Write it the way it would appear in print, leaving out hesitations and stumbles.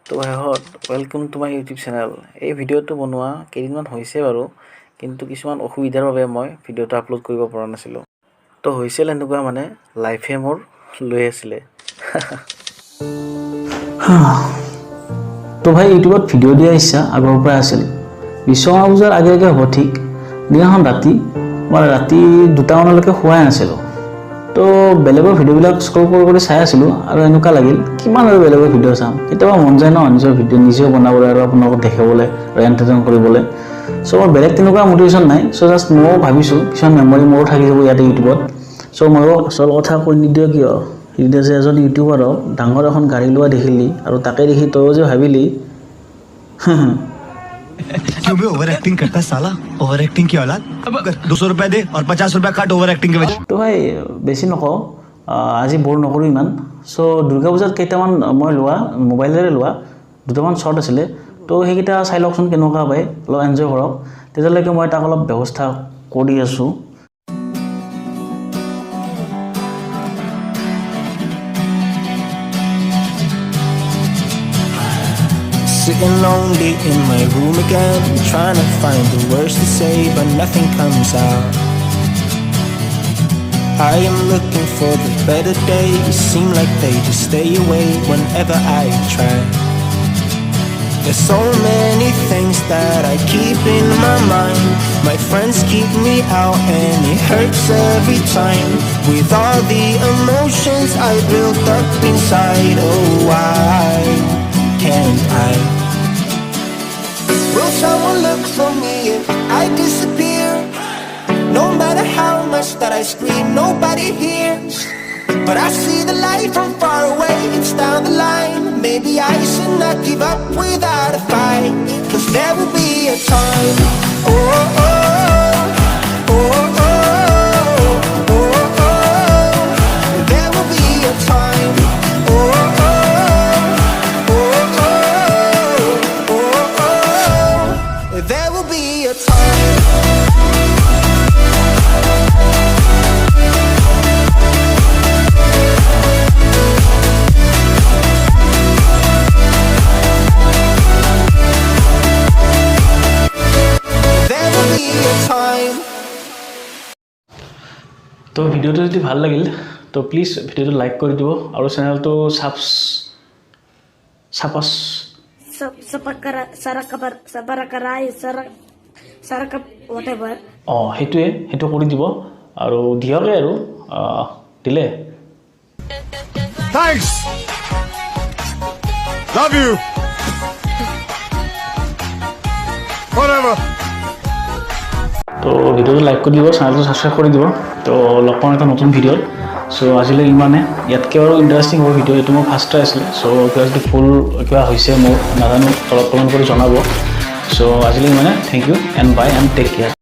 তো ভাইহঁত welcome to my YouTube channel. এই ভিডিঅ'টো বনোৱা কেইদিনমান হৈছে বাৰু, কিন্তু কিছুমান অসুবিধাৰ বাবে মই ভিডিঅ'টো আপলোড কৰিব পৰা নাছিলোঁ। তো হৈছিল এনেকুৱা মানে লাইফে মোৰ লৈ আছিলে। তো ভাই ইউটিউবত ভিডিঅ' দিয়া ইচ্ছা আগৰ পৰাই আছিল। বিশ্বকৰ্মা পূজাৰ আগে আগে হ'ব ঠিক দিনাখন মই ৰাতি 2টা মানলৈকে শুৱাই নাছিলোঁ। তো বেলেগৰ ভিডিঅ'বিলাক স্ক্ৰল কৰি চাই আছিলোঁ আৰু এনেকুৱা লাগিল কিমান আৰু বেলেগৰ ভিডিঅ' চাম। কেতিয়াবা মন যায় ন নিজৰ ভিডিঅ' নিজেও বনাবলৈ আৰু আপোনালোকক দেখাবলৈ আৰু এণ্টাৰটেইন কৰিবলৈ। চ' মোৰ বেলেগ তেনেকুৱা মটিভেশ্যন নাই। চ' জাষ্ট ময়ো ভাবিছোঁ কিছুমান মেমৰি মোৰো থাকি যাব ইয়াতে ইউটিউবত। চ' ময়ো আচল কথা কৈ নিদিওঁ কিয়, এতিয়া যে এজন ইউটিউবাৰক ডাঙৰ এখন গাড়ী লোৱা দেখিলি আৰু তাকে দেখি তয়ো যে ভাবিলি क्यों भी ओवर एक्टिंग करता है साला। ओवर एक्टिंग की औलाद। अब 200 रुपए दे और 50 रुपए काट ओवर एक्टिंग के वजह। তো ভাই বেছি নকওঁ, আজি বৰ নকৰোঁ ইমান। চ' দুৰ্গা পূজাত কেইটামান মই লোৱা মোবাইলেৰে লোৱা 2টামান শ্বৰ্ট আছিলে। তো সেইকেইটা চাই লওকচোন কেনেকুৱা পায়, অলপ এনজয় কৰক। তেতিয়ালৈকে মই তাক অলপ ব্যৱস্থা কৰি আছোঁ। Sitting lonely in my room again, trying to find the words to say, but nothing comes out. I am looking for the better days, seem like they just stay away whenever I try. There's so many things that I keep in my mind. My friends keep me out and it hurts every time. With all the emotions I built up inside, oh why can't I? Will someone look for me if I disappear? No matter how much that I scream, nobody hears. But I see the light from far away, it's down the line. Maybe I should not give up without a fight, 'cause there will be a time. Oh, oh, oh, oh, oh, oh, oh. There will be a time. Oh, oh, oh, oh, oh, oh, oh. There will be a time. তো ভিডিঅ'টো যদি ভাল লাগিল তো please ভিডিঅ'টো like কৰি দিব আৰু চেনেলটো সেইটো কৰি দিব আৰু দিয়কে আৰু দিলে Thanks. Love you. Whatever. তো ভিডিঅ'টো লাইক কৰি দিব, চেনেলটো ছাবস্ক্ৰাইব কৰি দিব। তো লগ পাম এটা নতুন ভিডিঅ'ত। চ' আজিলৈ ইমানে, ইয়াতকৈ আৰু ইণ্টাৰেষ্টিং হ'ব ভিডিঅ'। এইটো মোৰ ফাৰ্ষ্ট আছিলে। চ' কিবা যদি ফুল কিবা হৈছে মোৰ নাজানো, তলত কমেণ্ট কৰি জনাব। চ' আজিলৈ ইমানে, thank you and bye and take care.